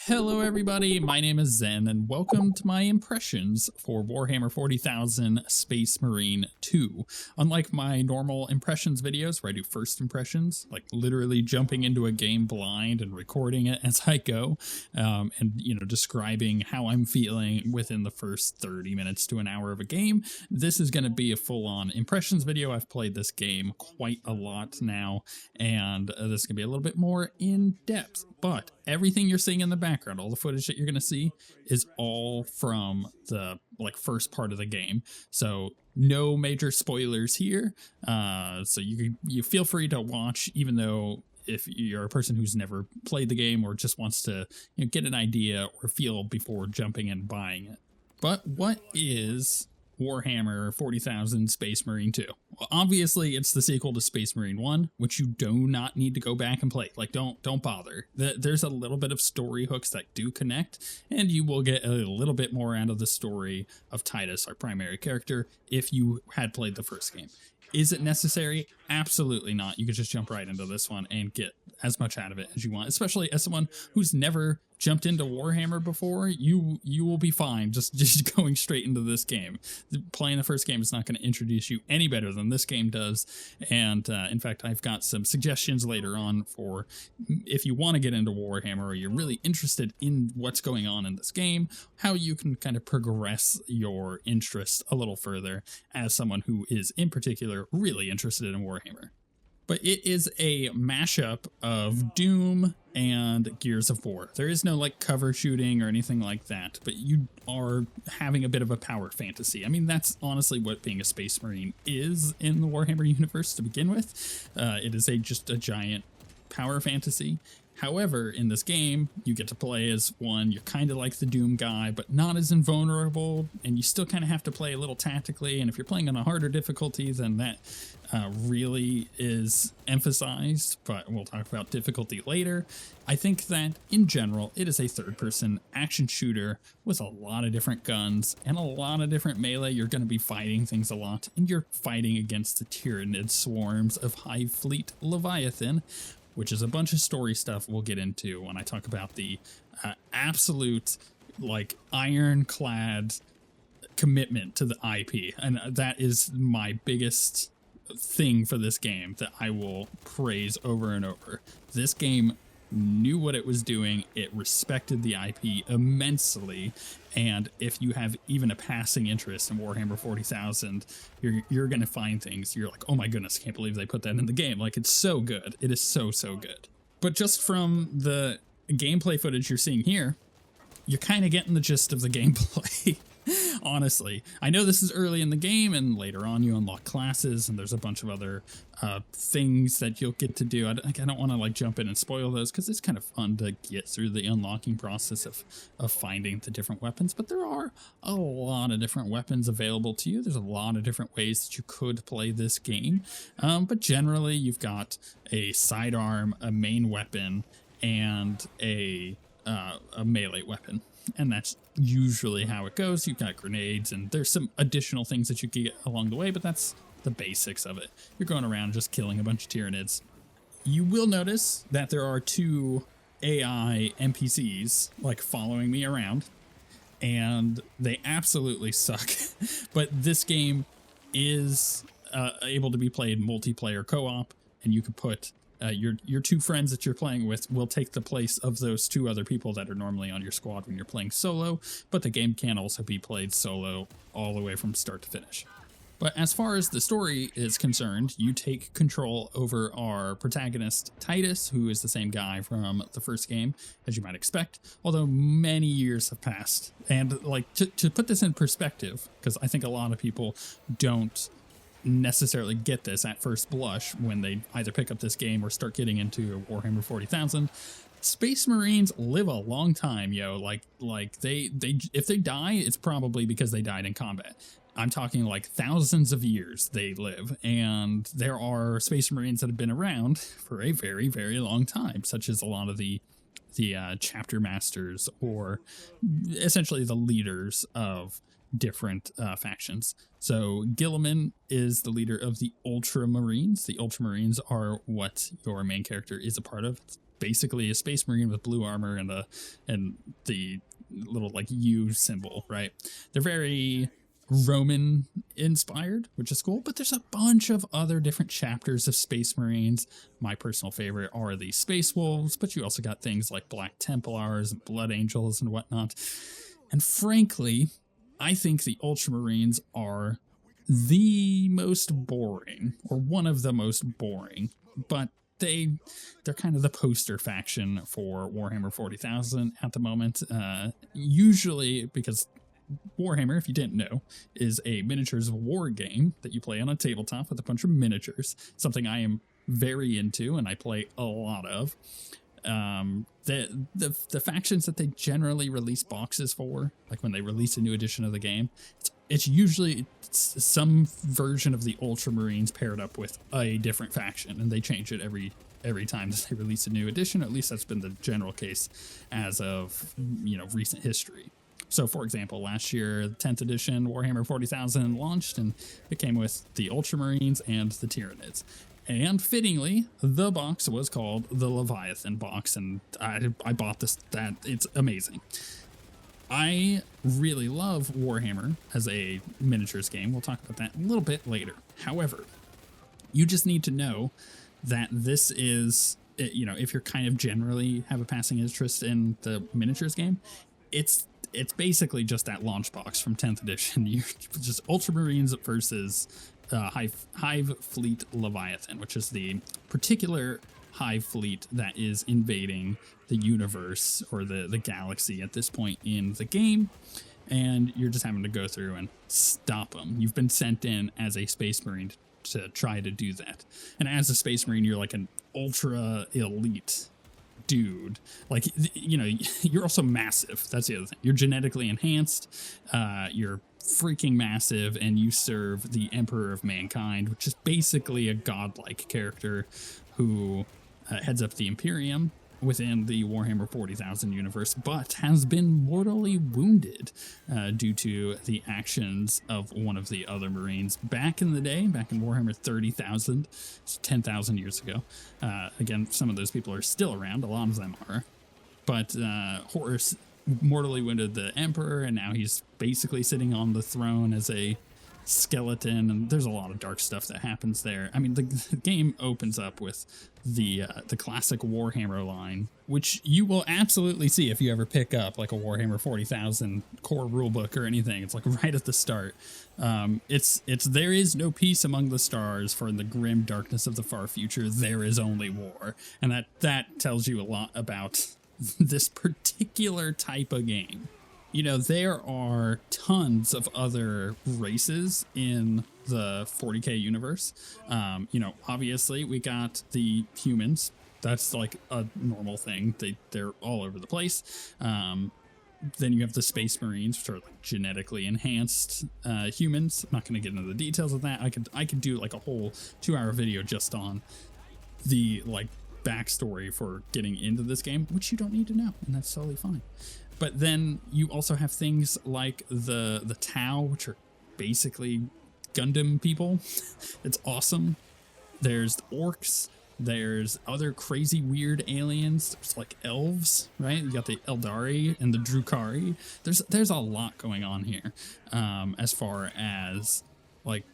Hello everybody, my name is Zen and welcome to my impressions for Warhammer 40,000 Space Marine 2. Unlike my normal impressions videos where I do first impressions, like literally jumping into a game blind and recording it as I go, and describing how I'm feeling within the first 30 minutes to an hour of a game, this is going to be a full-on impressions video. I've played this game quite a lot now, and this is going to be a little bit more in-depth, but everything you're seeing in the background, all the footage that you're going to see, is all from the first part of the game. So no major spoilers here. So you feel free to watch, even though if you're a person who's never played the game or just wants to get an idea or feel before jumping and buying it. But what is Warhammer 40,000 Space Marine 2? Well, obviously it's the sequel to Space Marine 1, which you do not need to go back and play. Don't bother. There's a little bit of story hooks that do connect, and you will get a little bit more out of the story of Titus, our primary character, if you had played the first game. Is it necessary? Absolutely not. You could just jump right into this one and get as much out of it as you want, especially as someone who's never jumped into Warhammer before. You will be fine just going straight into this game. Playing the first game is not going to introduce you any better than this game does, and in fact I've got some suggestions later on for if you want to get into Warhammer or you're really interested in what's going on in this game, how you can kind of progress your interest a little further as someone who is in particular really interested in Warhammer. But it is a mashup of Doom and Gears of War. There is no cover shooting or anything like that, but you are having a bit of a power fantasy. I mean, that's honestly what being a Space Marine is in the Warhammer universe to begin with. It is just a giant power fantasy. However, in this game, you get to play as one, you're kind of like the Doom guy, but not as invulnerable, and you still kind of have to play a little tactically, and if you're playing on a harder difficulty, then that really is emphasized, but we'll talk about difficulty later. I think that, in general, it is a third-person action shooter with a lot of different guns and a lot of different melee. You're going to be fighting things a lot, and you're fighting against the Tyranid swarms of Hive Fleet Leviathan, which is a bunch of story stuff we'll get into when I talk about the absolute, ironclad commitment to the IP. And that is my biggest thing for this game that I will praise over and over. This game knew what it was doing. It respected the IP immensely, and if you have even a passing interest in Warhammer 40,000, you're gonna find things you're like, oh my goodness, I can't believe they put that in the game. It's so good. It is so good. But just from the gameplay footage you're seeing here, you're kind of getting the gist of the gameplay. Honestly, I know this is early in the game, and later on you unlock classes, and there's a bunch of other things that you'll get to do. I don't want to jump in and spoil those, because it's kind of fun to get through the unlocking process of finding the different weapons. But there are a lot of different weapons available to you. There's a lot of different ways that you could play this game. But generally, you've got a sidearm, a main weapon, and a melee weapon. And that's usually how it goes. You've got grenades, and there's some additional things that you can get along the way, but that's the basics of it. You're going around just killing a bunch of Tyranids. You will notice that there are two AI NPCs following me around, and they absolutely suck. But this game is able to be played multiplayer co-op, and you can put your two friends that you're playing with will take the place of those two other people that are normally on your squad when you're playing solo, but the game can also be played solo all the way from start to finish. But as far as the story is concerned, you take control over our protagonist, Titus, who is the same guy from the first game, as you might expect, although many years have passed. And to put this in perspective, because I think a lot of people don't necessarily get this at first blush when they either pick up this game or start getting into Warhammer 40,000. Space Marines live a long time, yo. They if they die, it's probably because they died in combat. I'm talking thousands of years they live, and there are Space Marines that have been around for a very, very long time, such as a lot of the chapter masters, or essentially the leaders of different factions. So Gilliman is the leader of the Ultramarines. The Ultramarines are what your main character is a part of. It's basically a Space Marine with blue armor and the little like U symbol, right? They're very Roman inspired, which is cool, but there's a bunch of other different chapters of Space Marines. My personal favorite are the Space Wolves, but you also got things like Black Templars and Blood Angels and whatnot. And frankly, I think the Ultramarines are the most boring, or one of the most boring, but they're kind of the poster faction for Warhammer 40,000 at the moment. Usually because Warhammer, if you didn't know, is a miniatures war game that you play on a tabletop with a bunch of miniatures, something I am very into and I play a lot of. The factions that they generally release boxes for, like when they release a new edition of the game, it's usually some version of the Ultramarines paired up with a different faction, and they change it every time that they release a new edition. At least that's been the general case as of recent history. So, for example, last year, the 10th edition Warhammer 40,000 launched, and it came with the Ultramarines and the Tyranids. And fittingly, the box was called the Leviathan box, and I bought this. It's amazing. I really love Warhammer as a miniatures game. We'll talk about that a little bit later. However, you just need to know that this is, if you're kind of generally have a passing interest in the miniatures game, it's basically just that launch box from 10th edition. You're just Ultramarines versus Hive Fleet Leviathan, which is the particular Hive fleet that is invading the universe or the galaxy at this point in the game, and you're just having to go through and stop them. You've been sent in as a Space Marine to try to do that, and as a Space Marine, you're like an ultra elite dude. Like, you're also massive. That's the other thing. You're genetically enhanced. You're freaking massive, and you serve the Emperor of Mankind, which is basically a godlike character who heads up the Imperium within the Warhammer 40,000 universe, but has been mortally wounded due to the actions of one of the other Marines back in the day, back in Warhammer 30,000, 10,000 years ago. Again, some of those people are still around, a lot of them are, but Horus mortally wounded the Emperor, and now he's basically sitting on the throne as a skeleton, and there's a lot of dark stuff that happens there. I mean, the game opens up with the classic Warhammer line, which you will absolutely see if you ever pick up like a Warhammer 40,000 core rulebook or anything. It's like right at the start. It's there is no peace among the stars, for in the grim darkness of the far future there is only war, and that tells you a lot about this particular type of game. There are tons of other races in the 40K universe. Obviously we got the humans. That's like a normal thing. They're all over the place. Then you have the Space Marines, which are like genetically enhanced humans. I'm not going to get into the details of that. I could do like a whole 2-hour video just on the like backstory for getting into this game, which you don't need to know, and that's totally fine. But then you also have things like the Tau, which are basically Gundam people. It's awesome. There's orcs. There's other crazy weird aliens. There's like elves, right? You got the Eldari and the Drukhari. There's a lot going on here, as far as like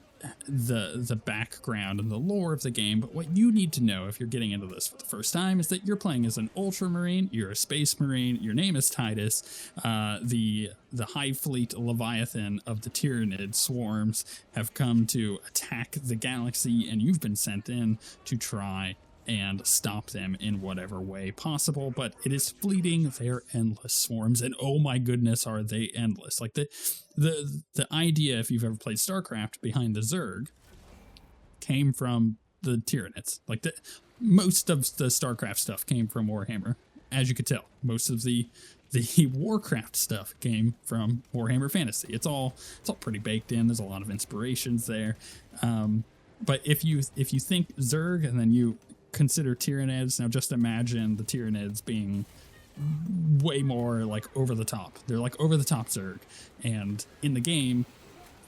the background and the lore of the game. But what you need to know if you're getting into this for the first time is that you're playing as an Ultramarine, you're a Space Marine, your name is Titus. The Hive Fleet Leviathan of the Tyranid swarms have come to attack the galaxy, and you've been sent in to try and stop them in whatever way possible. But it is fleeting. They're endless swarms, and oh my goodness, are they endless. Like the idea, if you've ever played StarCraft, behind the Zerg came from the Tyranids. Like most of the StarCraft stuff came from Warhammer, as you could tell. Most of the Warcraft stuff came from Warhammer Fantasy. It's all pretty baked in. There's a lot of inspirations there. But if you think Zerg and then you consider Tyranids, now just imagine the Tyranids being way more like over the top. They're like over the top Zerg, and in the game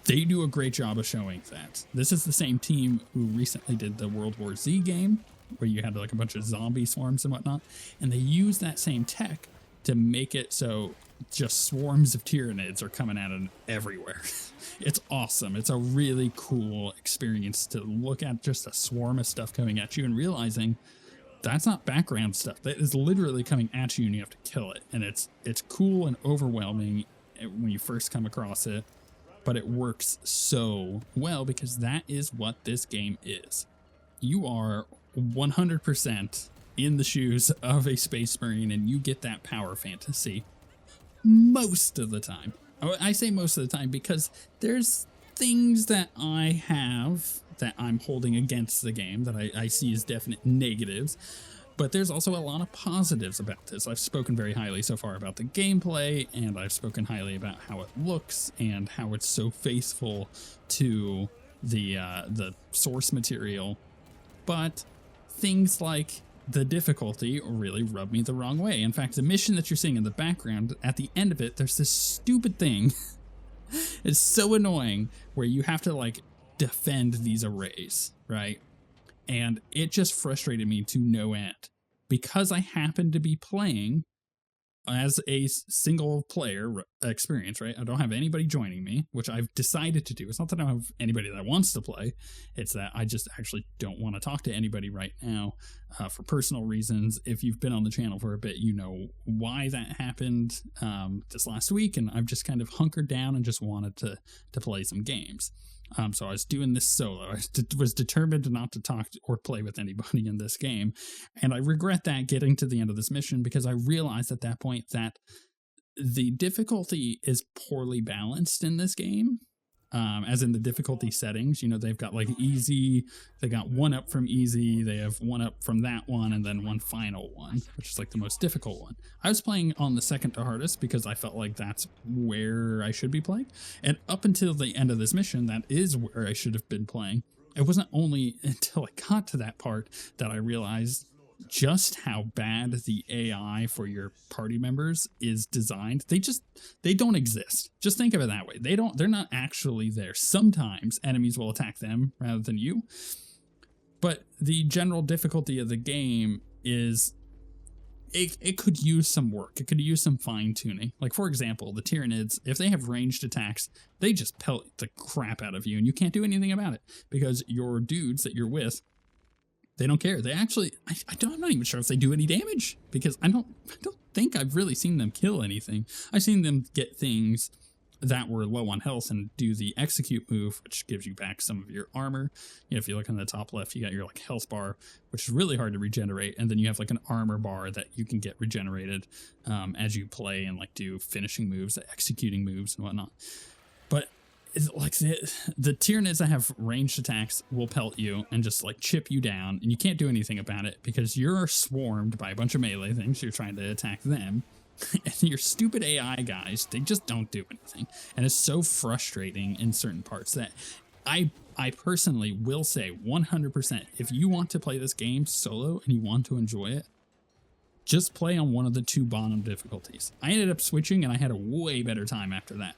they do a great job of showing that. This is the same team who recently did the World War Z game, where you had like a bunch of zombie swarms and whatnot. And they use that same tech to make it so just swarms of Tyranids are coming at it everywhere. It's awesome. It's a really cool experience to look at just a swarm of stuff coming at you and realizing that's not background stuff. That is literally coming at you and you have to kill it. And it's cool and overwhelming when you first come across it, but it works so well because that is what this game is. You are 100% in the shoes of a Space Marine and you get that power fantasy most of the time. I say most of the time because there's things that I have that I'm holding against the game that I see as definite negatives, but there's also a lot of positives about this. I've spoken very highly so far about the gameplay, and I've spoken highly about how it looks and how it's so faithful to the source material. But things like the difficulty really rubbed me the wrong way. In fact, the mission that you're seeing in the background, at the end of it, there's this stupid thing. It's so annoying where you have to like defend these arrays, right? And it just frustrated me to no end because I happened to be playing as a single player experience, right? I don't have anybody joining me, which I've decided to do. It's not that I don't have anybody that wants to play. It's that I just actually don't want to talk to anybody right now for personal reasons. If you've been on the channel for a bit, you know why that happened this last week. And I've just kind of hunkered down and just wanted to play some games. So I was doing this solo. I was determined not to talk or play with anybody in this game. And I regret that getting to the end of this mission because I realized at that point that the difficulty is poorly balanced in this game. As in the difficulty settings, you know, they've got like easy, they got one up from easy, they have one up from that one, and then one final one, which is like the most difficult one. I was playing on the second to hardest because I felt like that's where I should be playing. And up until the end of this mission, that is where I should have been playing. It wasn't only until I got to that part that I realized just how bad the AI for your party members is designed. They don't exist. Just think of it that way. They're not actually there. Sometimes enemies will attack them rather than you. But the general difficulty of the game is it could use some work. It could use some fine tuning. Like for example, the Tyranids, if they have ranged attacks, they just pelt the crap out of you and you can't do anything about it because your dudes that you're with, they don't care. They actually, I'm not even sure if they do any damage because I don't think I've really seen them kill anything. I've seen them get things that were low on health and do the execute move, which gives you back some of your armor. You know, if you look on the top left, you got your like health bar, which is really hard to regenerate. And then you have like an armor bar that you can get regenerated as you play and like do finishing moves, executing moves and whatnot. But it's like the Tyranids that have ranged attacks will pelt you and just like chip you down, and you can't do anything about it because you're swarmed by a bunch of melee things. You're trying to attack them, and your stupid AI guys, they just don't do anything, and it's so frustrating in certain parts that I personally will say 100%, if you want to play this game solo and you want to enjoy it, just play on one of the two bottom difficulties. I ended up switching and I had a way better time after that.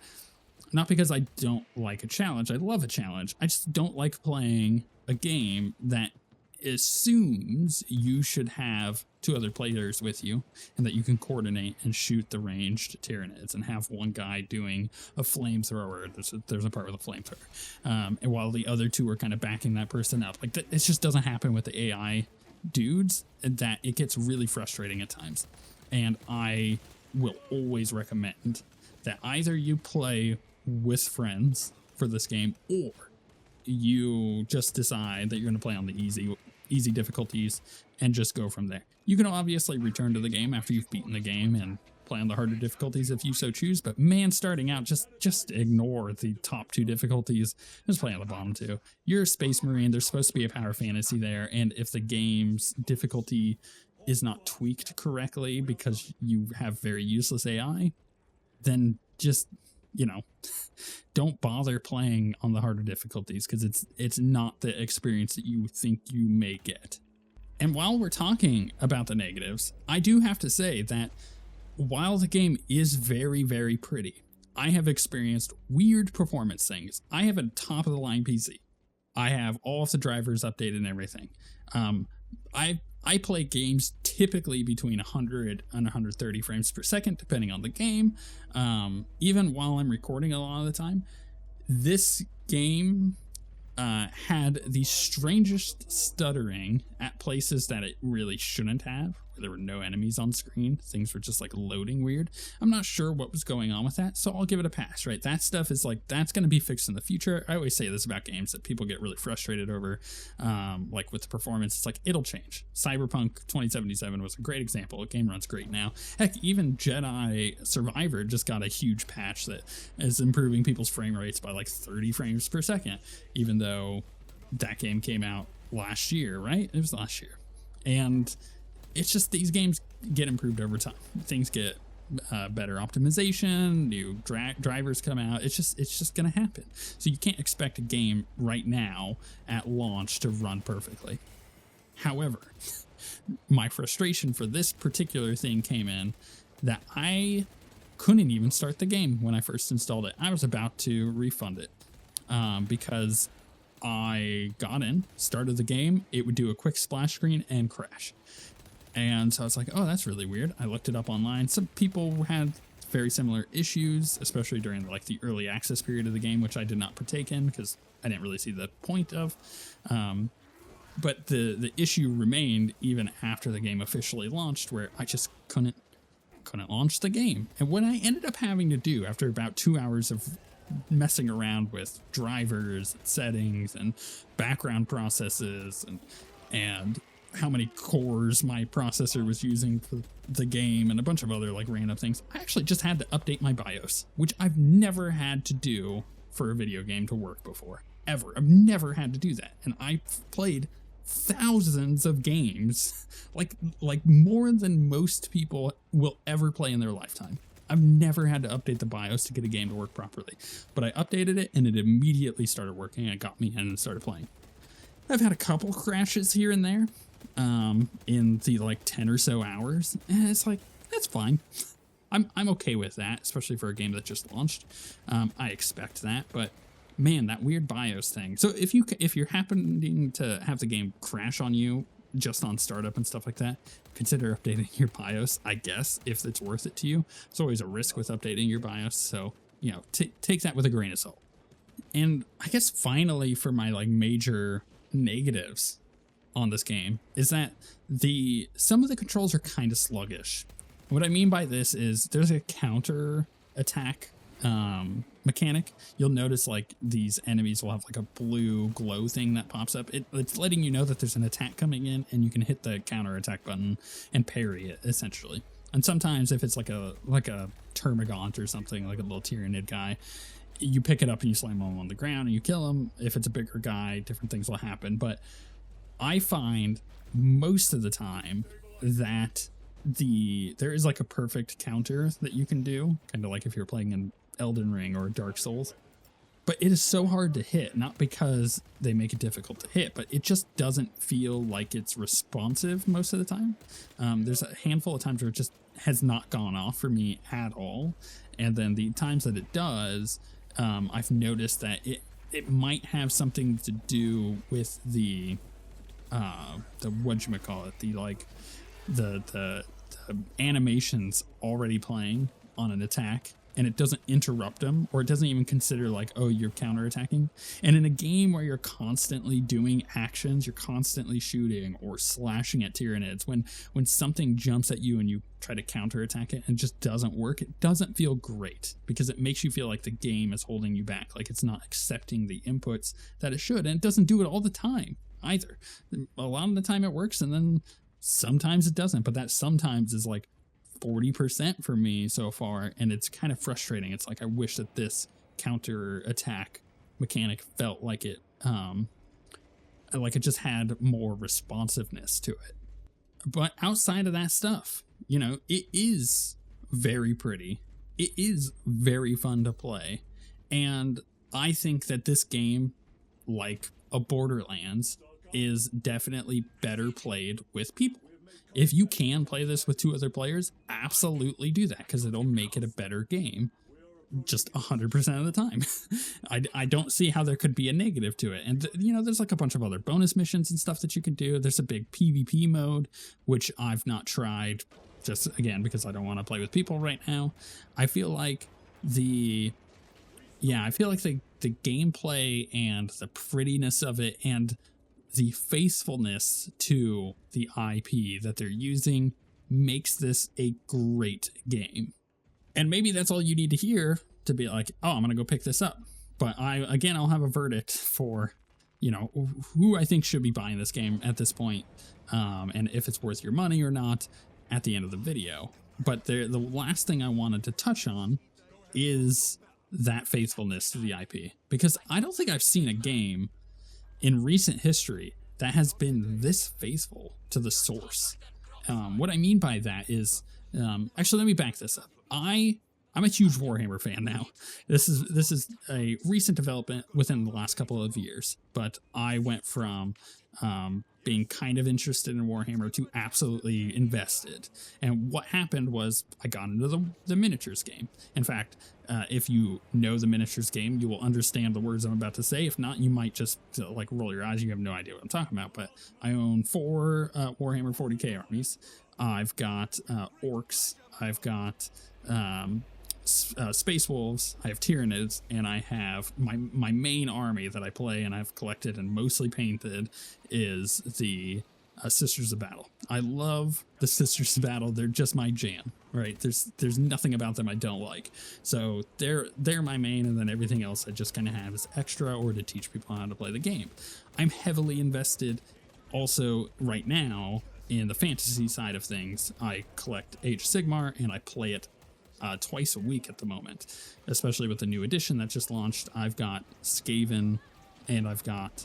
Not because I don't like a challenge. I love a challenge. I just don't like playing a game that assumes you should have two other players with you and that you can coordinate and shoot the ranged Tyranids and have one guy doing a flamethrower. There's a part with a flamethrower. And while the other two are kind of backing that person up. Like it just doesn't happen with the AI dudes, that it gets really frustrating at times. And I will always recommend that either you play with friends for this game or you just decide that you're going to play on the easy difficulties and just go from there. You can obviously return to the game after you've beaten the game and play on the harder difficulties if you so choose, but man, starting out, just ignore the top two difficulties. Just play on the bottom two. You're a Space Marine. There's supposed to be a power fantasy there, and if the game's difficulty is not tweaked correctly because you have very useless AI, then just, you know, don't bother playing on the harder difficulties because it's not the experience that you think you may get. And while we're talking about the negatives, I do have to say that while the game is very, very pretty, I have experienced weird performance things. I have a top of the line PC. I have all of the drivers updated and everything. I play games typically between 100 and 130 frames per second, depending on the game. Even while I'm recording a lot of the time, this game had the strangest stuttering at places that it really shouldn't have. There were no enemies on screen. Things were just like loading weird. I'm not sure what was going on with that, so I'll give it a pass, right? That stuff is like, that's going to be fixed in the future. I always say this about games that people get really frustrated over, like with the performance. It's like, it'll change. Cyberpunk 2077 was a great example. The game runs great now. Heck, even Jedi Survivor just got a huge patch that is improving people's frame rates by like 30 frames per second, even though that game came out last year, right? It was last year. And it's just, these games get improved over time. Things get better optimization, new drivers come out. It's just gonna happen. So you can't expect a game right now at launch to run perfectly. However, my frustration for this particular thing came in that I couldn't even start the game when I first installed it. I was about to refund it because I got in, started the game, it would do a quick splash screen and crash. And so I was like, oh, that's really weird. I looked it up online. Some people had very similar issues, especially during like the early access period of the game, which I did not partake in because I didn't really see the point of. But the issue remained even after the game officially launched, where I just couldn't launch the game. And what I ended up having to do after about 2 hours of messing around with drivers and settings and background processes and how many cores my processor was using for the game and a bunch of other like random things, I actually just had to update my BIOS, which I've never had to do for a video game to work before, ever. I've never had to do that. And I've played thousands of games, like more than most people will ever play in their lifetime. I've never had to update the BIOS to get a game to work properly, but I updated it and it immediately started working and got me in and started playing. I've had a couple crashes here and there in the like 10 or so hours, and it's like, that's fine. I'm okay with that, especially for a game that just launched. I expect that, but man, that weird BIOS thing. So if you're happening to have the game crash on you just on startup and stuff like that, consider updating your BIOS, I guess, if it's worth it to you. It's always a risk with updating your BIOS, so, you know, take that with a grain of salt. And I guess finally, for my like major negatives on this game, is that some of the controls are kind of sluggish. What I mean by this is there's a counter attack mechanic. You'll notice like these enemies will have like a blue glow thing that pops up. It's letting you know that there's an attack coming in, and you can hit the counter attack button and parry it essentially. And sometimes if it's like a termagant or something, like a little Tyranid guy, you pick it up and you slam him on the ground and you kill him. If it's a bigger guy, different things will happen. But I find most of the time that there is like a perfect counter that you can do, kind of like if you're playing in Elden Ring or Dark Souls. But it is so hard to hit, not because they make it difficult to hit, but it just doesn't feel like it's responsive most of the time. There's a handful of times where it just has not gone off for me at all. And then the times that it does, I've noticed that it might have something to do with the whatchamacallit, the animations already playing on an attack, and it doesn't interrupt them, or it doesn't even consider like, oh, you're counterattacking. And in a game where you're constantly doing actions, you're constantly shooting or slashing at Tyranids, when something jumps at you and you try to counterattack it and it just doesn't work, it doesn't feel great, because it makes you feel like the game is holding you back, like it's not accepting the inputs that it should. And it doesn't do it all the time either. A lot of the time it works, and then sometimes it doesn't, but that sometimes is like 40% for me so far, and it's kind of frustrating. It's like, I wish that this counter attack mechanic felt like it just had more responsiveness to it. But outside of that stuff, you know, it is very pretty. It is very fun to play. And I think that this game, like a Borderlands, is definitely better played with people. If you can play this with 2 other players, absolutely do that, because it'll make it a better game. just 100% of the time. I don't see how there could be a negative to it. And, you know, there's like a bunch of other bonus missions and stuff that you can do. There's a big PvP mode, which I've not tried, just again, because I don't want to play with people right now. I feel like the gameplay and the prettiness of it and the faithfulness to the IP that they're using makes this a great game. And maybe that's all you need to hear to be like, oh, I'm going to go pick this up. But I'll have a verdict for, you know, who I think should be buying this game at this point, and if it's worth your money or not at the end of the video. But the last thing I wanted to touch on is that faithfulness to the IP, because I don't think I've seen a game in recent history that has been this faithful to the source. What I mean by that is, actually, let me back this up. I'm a huge Warhammer fan now. This is a recent development within the last couple of years, but I went from being kind of interested in Warhammer to absolutely invested. And what happened was I got into the miniatures game. In fact, if you know the miniatures game, you will understand the words I'm about to say. If not, you might just like roll your eyes. You have no idea what I'm talking about. But I own 4 Warhammer 40k armies. I've got orcs. I've got space wolves, I have Tyranids, and I have my main army that I play and I've collected and mostly painted is the Sisters of Battle. I love the Sisters of Battle. They're just my jam, right? There's nothing about them I don't like. So they're my main, and then everything else I just kind of have as extra or to teach people how to play the game. I'm heavily invested also right now in the fantasy side of things. I collect Age of Sigmar and I play it twice a week at the moment, especially with the new edition that just launched. I've got Skaven and I've got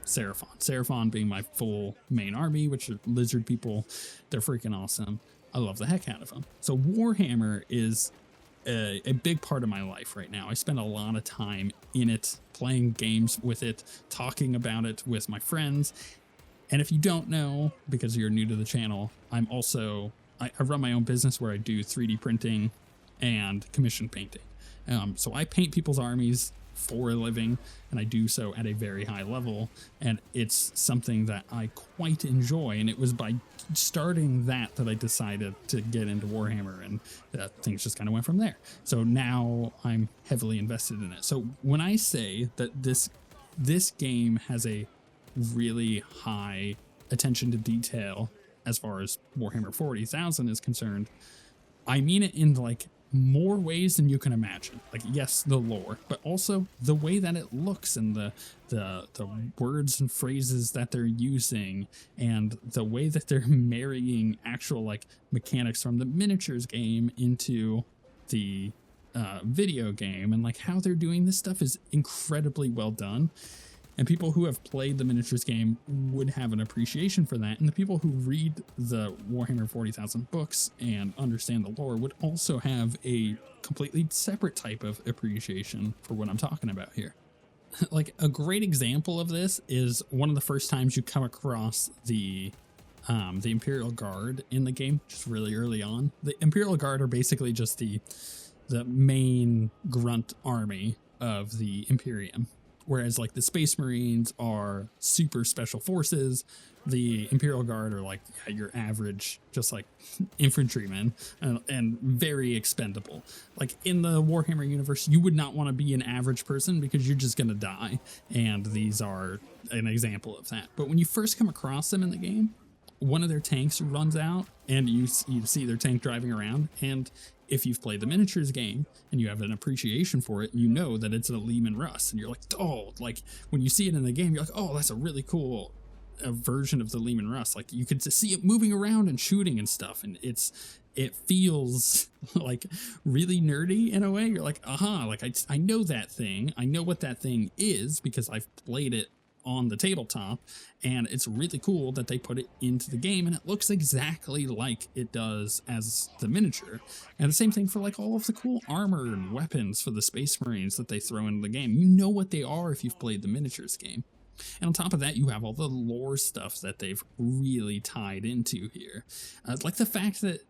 Seraphon. Seraphon being my full main army, which are lizard people. They're freaking awesome. I love the heck out of them. So Warhammer is a big part of my life right now. I spend a lot of time in it, playing games with it, talking about it with my friends. And if you don't know, because you're new to the channel, I'm also I run my own business where I do 3D printing and commission painting. So I paint people's armies for a living, and I do so at a very high level, and it's something that I quite enjoy. And it was by starting that I decided to get into Warhammer, and things just kind of went from there. So now I'm heavily invested in it. So when I say that this game has a really high attention to detail as far as Warhammer 40,000 is concerned, I mean it in like more ways than you can imagine. Like, yes, the lore, but also the way that it looks and the words and phrases that they're using and the way that they're marrying actual like mechanics from the miniatures game into the video game, and like how they're doing this stuff is incredibly well done. And people who have played the miniatures game would have an appreciation for that. And the people who read the Warhammer 40,000 books and understand the lore would also have a completely separate type of appreciation for what I'm talking about here. Like a great example of this is one of the first times you come across the Imperial Guard in the game, just really early on. The Imperial Guard are basically just the main grunt army of the Imperium. Whereas like the Space Marines are super special forces, the Imperial Guard are like your average, just like infantrymen, and very expendable. Like in the Warhammer universe, you would not want to be an average person because you're just going to die. And these are an example of that. But when you first come across them in the game, one of their tanks runs out and you see their tank driving around, and if you've played the miniatures game and you have an appreciation for it, you know that it's a Lehman Russ, and you're like, oh, like when you see it in the game, you're like, oh, that's a really cool version of the Lehman Russ. Like you could see it moving around and shooting and stuff, and it feels like really nerdy in a way. You're like, aha, like I know that thing. I know what that thing is because I've played it on the tabletop, and it's really cool that they put it into the game, and it looks exactly like it does as the miniature. And the same thing for like all of the cool armor and weapons for the Space Marines that they throw into the game. You know what they are if you've played the miniatures game. And on top of that, you have all the lore stuff that they've really tied into here. Like the fact that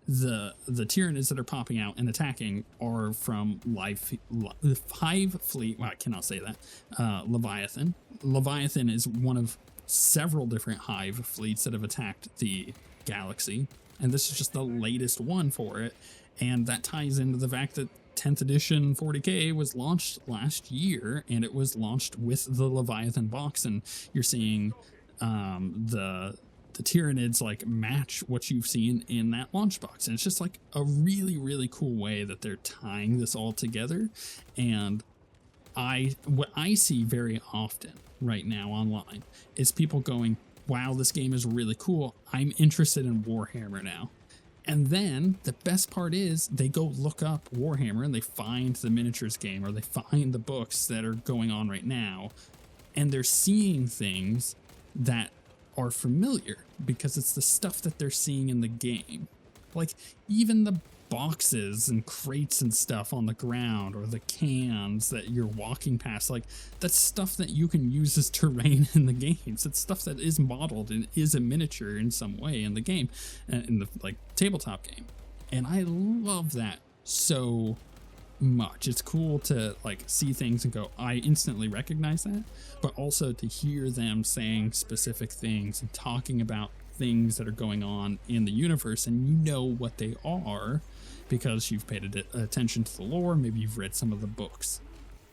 the Tyranids that are popping out and attacking are from Hive Fleet. Well, I cannot say that. Leviathan. Leviathan is one of several different Hive fleets that have attacked the galaxy, and this is just the latest one for it. And that ties into the fact that 10th edition 40k was launched last year, and it was launched with the Leviathan box, and you're seeing the Tyranids like match what you've seen in that launch box. And it's just like a really, really cool way that they're tying this all together. And what I see very often right now online is people going, wow, this game is really cool. I'm interested in Warhammer now. And then the best part is they go look up Warhammer and they find the miniatures game, or they find the books that are going on right now, and they're seeing things that are familiar because it's the stuff that they're seeing in the game. Like even the boxes and crates and stuff on the ground, or the cans that you're walking past, like that's stuff that you can use as terrain in the games. It's stuff that is modeled and is a miniature in some way in the game, in the like tabletop game. And I love that so much. It's cool to like see things and go, I instantly recognize that, but also to hear them saying specific things and talking about things that are going on in the universe, and you know what they are because you've paid attention to the lore. Maybe you've read some of the books.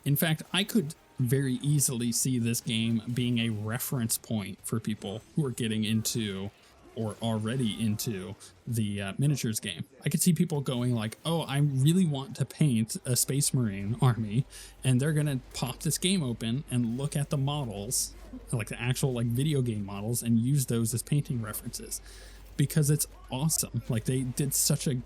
In fact, I could very easily see this game being a reference point for people who are getting into or already into the miniatures game. I could see people going like, oh, I really want to paint a Space Marine army, and they're gonna pop this game open and look at the models, like the actual like video game models, and use those as painting references, because it's awesome. Like they did such a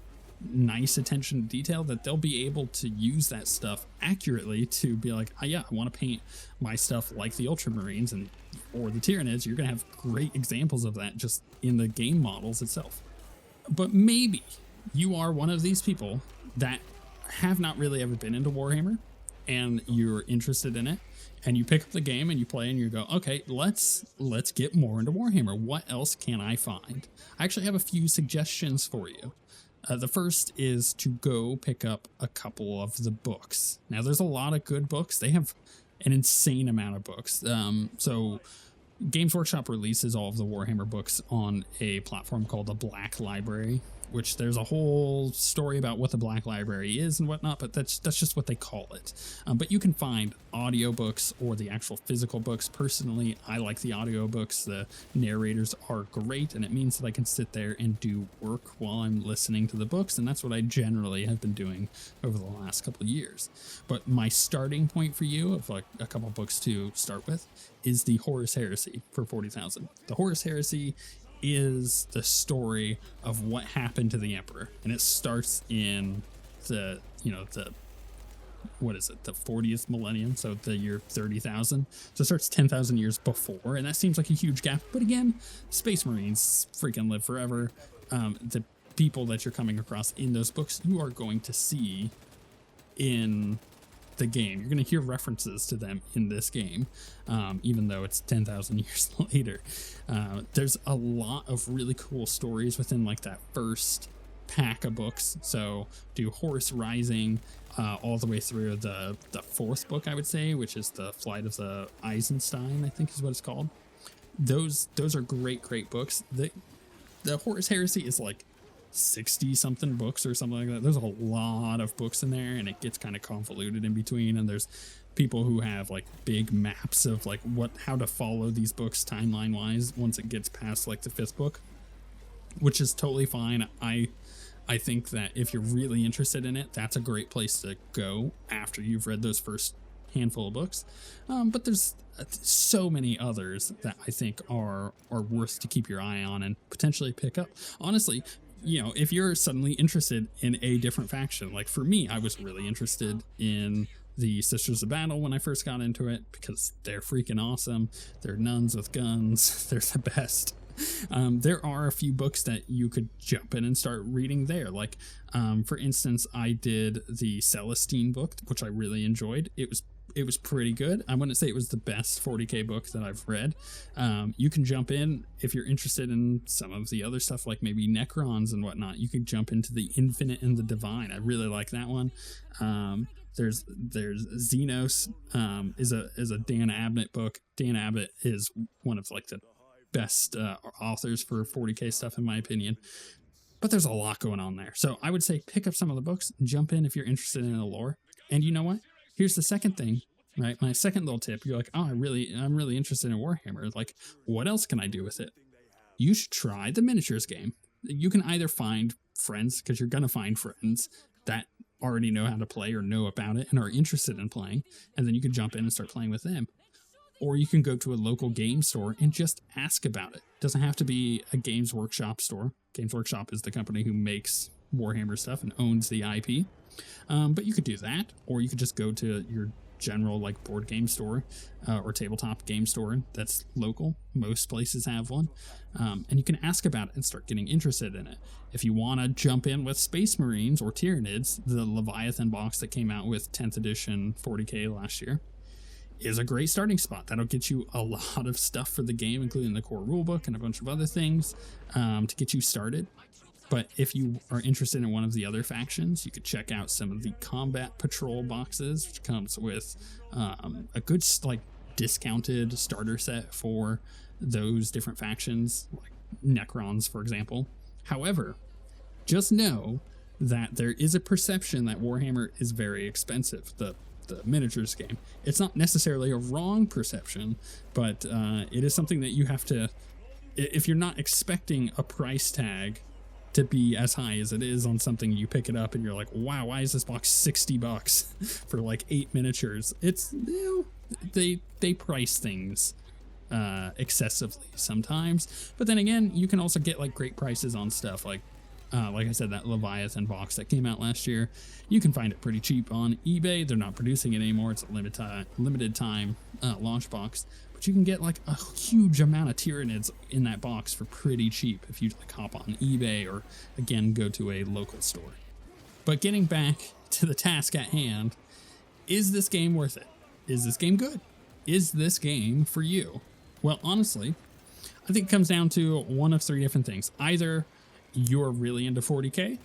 nice attention to detail that they'll be able to use that stuff accurately to be like, oh yeah, I want to paint my stuff like the Ultramarines and or the Tyranids. You're gonna have great examples of that just in the game models itself. But maybe you are one of these people that have not really ever been into Warhammer, and you're interested in it, and you pick up the game and you play and you go, okay, let's get more into Warhammer. What else can I find? I actually have a few suggestions for you. The first is to go pick up a couple of the books. Now, there's a lot of good books. They have an insane amount of books. So Games Workshop releases all of the Warhammer books on a platform called the Black Library, which there's a whole story about what the Black Library is and whatnot, but that's just what they call it. But you can find audiobooks or the actual physical books. Personally, I like the audiobooks. The narrators are great, and it means that I can sit there and do work while I'm listening to the books, and that's what I generally have been doing over the last couple of years. But my starting point for you of like a couple books to start with is the Horus Heresy for 40,000. The Horus Heresy is the story of what happened to the Emperor, and it starts in the 40th millennium, so the year 30,000. So it starts 10,000 years before, and that seems like a huge gap, but again, Space Marines freaking live forever. The people that you're coming across in those books, you are going to see in the game. You're going to hear references to them in this game, even though it's 10,000 years later. There's a lot of really cool stories within like that first pack of books. So do Horus Rising all the way through the fourth book, I would say, which is the Flight of the Eisenstein, I think is what it's called. Those are great books. The Horus Heresy is like 60 something books or something like that. There's a lot of books in there, and it gets kind of convoluted in between, and there's people who have like big maps of like how to follow these books timeline wise once it gets past like the fifth book, which is totally fine. I think that if you're really interested in it, that's a great place to go after you've read those first handful of books. But there's so many others that I think are worth to keep your eye on and potentially pick up. Honestly, if you're suddenly interested in a different faction, like for me, I was really interested in the Sisters of Battle when I first got into it because they're freaking awesome. They're nuns with guns. They're the best. There are a few books that you could jump in and start reading there. Like, for instance, I did the Celestine book, which I really enjoyed. It It was pretty good. I wouldn't say it was the best 40k book that I've read. You can jump in if you're interested in some of the other stuff, like maybe Necrons and whatnot. You can jump into the Infinite and the Divine. I really like that one. There's Xenos is a Dan Abnett book. Dan Abnett is one of like the best authors for 40k stuff in my opinion. But there's a lot going on there. So I would say pick up some of the books, jump in if you're interested in the lore. And you know what? Here's the second thing, right? My second little tip. You're like, oh, I'm really interested in Warhammer. Like, what else can I do with it? You should try the miniatures game. You can either find friends, because you're going to find friends that already know how to play or know about it and are interested in playing. And then you can jump in and start playing with them. Or you can go to a local game store and just ask about it. It doesn't have to be a Games Workshop store. Games Workshop is the company who makes Warhammer stuff and owns the IP. But you could do that, or you could just go to your general like board game store or tabletop game store that's local. Most places have one. And you can ask about it and start getting interested in it. If you want to jump in with Space Marines or Tyranids, the Leviathan box that came out with 10th edition 40k last year is a great starting spot. That'll get you a lot of stuff for the game, including the core rulebook and a bunch of other things to get you started. But if you are interested in one of the other factions, you could check out some of the Combat Patrol boxes, which comes with a good like discounted starter set for those different factions, like Necrons, for example. However, just know that there is a perception that Warhammer is very expensive. The miniatures game. It's not necessarily a wrong perception, but it is something that you have to, if you're not expecting a price tag to be as high as it is on something, you pick it up and you're like, wow, why is this box $60 for like 8 miniatures? It's, you know, they price things excessively sometimes, but then again, you can also get like great prices on stuff like I said, that Leviathan box that came out last year. You can find it pretty cheap on eBay. They're not producing it anymore. It's a limited time launch box. But you can get like a huge amount of Tyranids in that box for pretty cheap if you like hop on eBay or, again, go to a local store. But getting back to the task at hand, is this game worth it? Is this game good? Is this game for you? Well, honestly, I think it comes down to one of 3 different things. Either you're really into 40k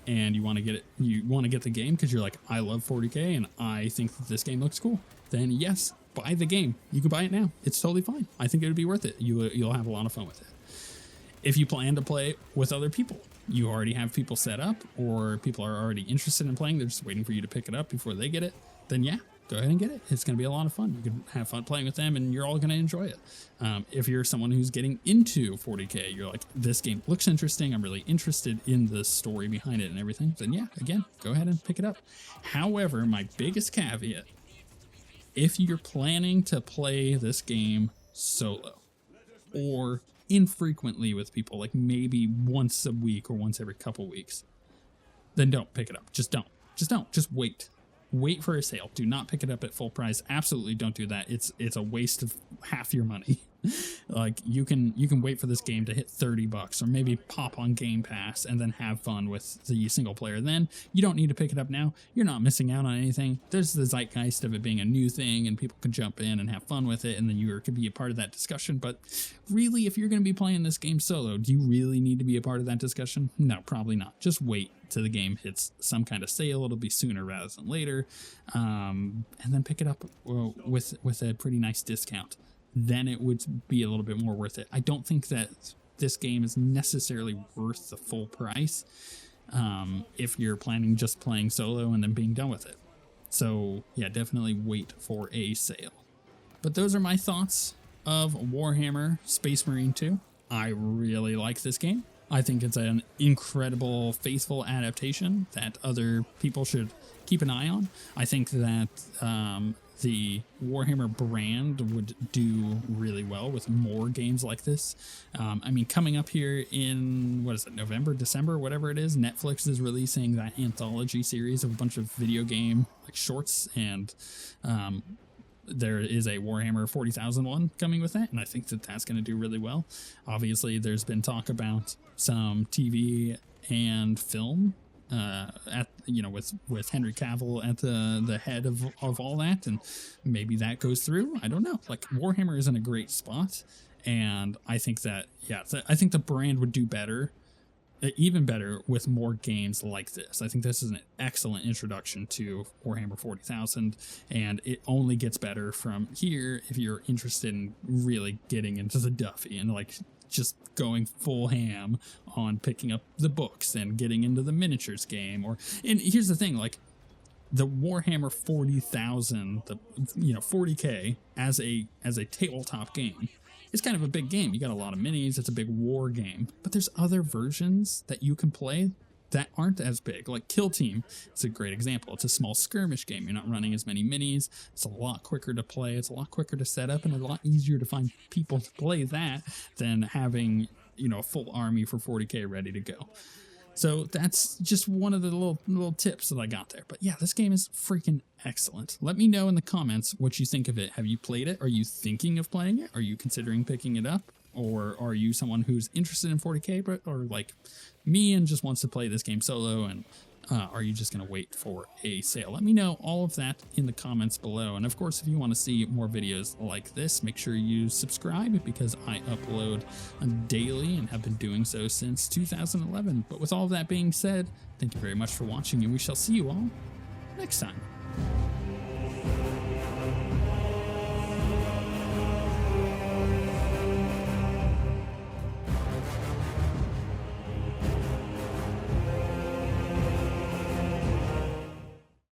and you want to get it, you want to get the game because you're like, I love 40k and I think that this game looks cool, then yes, buy the game. You can buy it now. It's totally fine. I think it would be worth it. You'll have a lot of fun with it. If you plan to play with other people, you already have people set up or people are already interested in playing, they're just waiting for you to pick it up before they get it, then yeah, go ahead and get it. It's going to be a lot of fun. You can have fun playing with them and you're all going to enjoy it. If you're someone who's getting into 40k, you're like, this game looks interesting, I'm really interested in the story behind it and everything, then yeah, again, go ahead and pick it up. However, my biggest caveat, if you're planning to play this game solo or infrequently with people, like maybe once a week or once every couple weeks, then don't pick it up. Just don't. Just wait. Wait for a sale. Do not pick it up at full price. Absolutely don't do that. It's a waste of half your money. Like you can wait for this game to hit $30 or maybe pop on Game Pass and then have fun with the single player. Then you don't need to pick it up now. You're not missing out on anything. There's the zeitgeist of it being a new thing and people can jump in and have fun with it and then you could be a part of that discussion. But really, if you're going to be playing this game solo, do you really need to be a part of that discussion? No, probably not. Just wait till the game hits some kind of sale. It'll be sooner rather than later. And then pick it up with a pretty nice discount. Then it would be a little bit more worth it. I don't think that this game is necessarily worth the full price if you're planning just playing solo and then being done with it. So yeah, definitely wait for a sale. But those are my thoughts of Warhammer Space Marine 2. I really like this game. I think it's an incredible, faithful adaptation that other people should keep an eye on. I think that the Warhammer brand would do really well with more games like this. I mean, coming up here in, what is it, November, December, whatever it is, Netflix is releasing that anthology series of a bunch of video game like shorts, and there is a Warhammer 40,000 one coming with that, and I think that that's going to do really well. Obviously, there's been talk about some TV and film at with Henry Cavill at the head of all that, and maybe that goes through. I don't know. Like, Warhammer is in a great spot, and I think that I think the brand would do better, even better, with more games like this. I think this is an excellent introduction to Warhammer 40,000, and it only gets better from here if you're interested in really getting into the Duffy and like just going full ham on picking up the books and getting into the miniatures game. And here's the thing, like, the Warhammer 40,000, the 40K as a tabletop game, it's kind of a big game. You got a lot of minis. It's a big war game. But there's other versions that you can play that aren't as big. Like Kill Team is a great example. It's a small skirmish game. You're not running as many minis. It's a lot quicker to play. It's a lot quicker to set up, and a lot easier to find people to play that than having, a full army for 40K ready to go. So that's just one of the little tips that I got there. But yeah, this game is freaking excellent. Let me know in the comments what you think of it. Have you played it? Are you thinking of playing it? Are you considering picking it up? Or are you someone who's interested in 40K, but or like me and just wants to play this game solo? And are you just going to wait for a sale? Let me know all of that in the comments below. And of course, if you want to see more videos like this, make sure you subscribe, because I upload daily and have been doing so since 2011. But with all of that being said, thank you very much for watching, and we shall see you all next time.